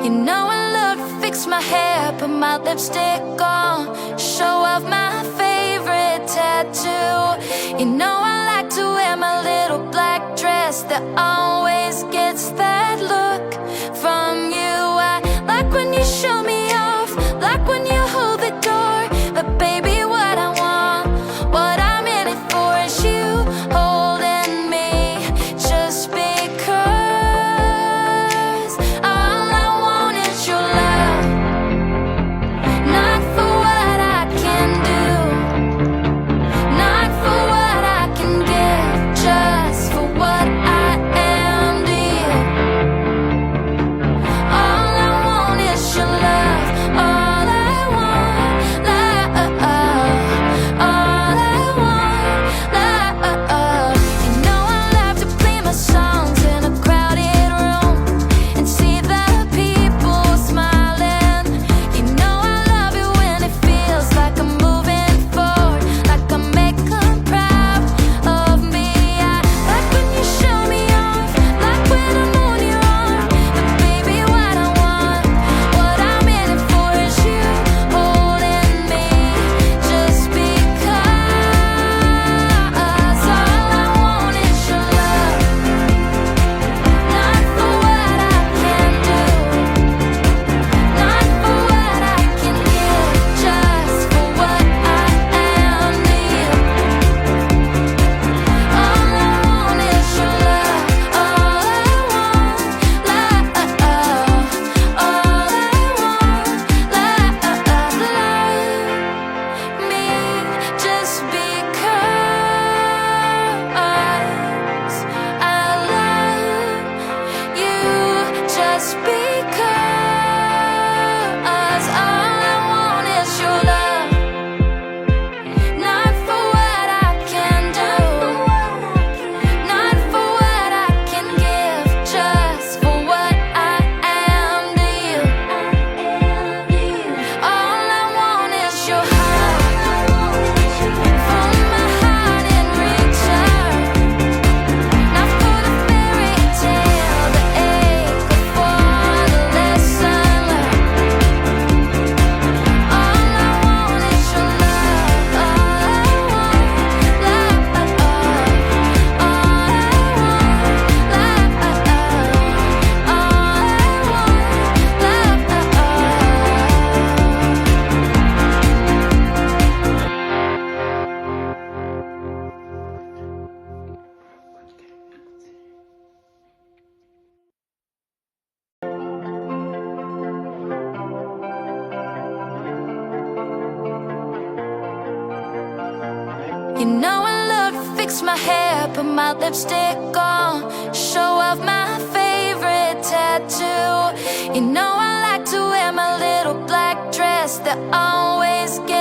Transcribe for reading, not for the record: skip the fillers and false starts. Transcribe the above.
You know I love to fix my hair, put my lipstick on, show off my favorite tattoo. You know I like to wear my little black dress that always gets that look from you. I like when you show me off, like when you hold the door. But baby, what I want, what I'm in it for is you holding me, just because all I want is your love, not for what I can do, not for what I can give, just for what I am to you. All I want is your love, all I want, love, all I want, love. You know I love to play my songs in a crowded room and see the people smiling. You know I love it when it feels like I'm moving forward, like I make them proud of me. I like when you show me off, like when I'm on your arm. But baby, what I want, what I'm in it for is you holding me, just because all I want is your love, not for what I can do, not for what I can give, just for what I am to you. All I want is your love, all I want, love, all I want, love me, just because I love you, just because all I want is your love, not for what I can do, not for what I can give, just for what I am to you. All I want is your heart, from my heart in return, not for the fairy tale, the ache, or for the lesson learned. All I want is your love, all I want, love, all I want, You know I love to fix my hair, put my lipstick on, show off my favorite tattoo. You know I like to wear my little black dress that always gets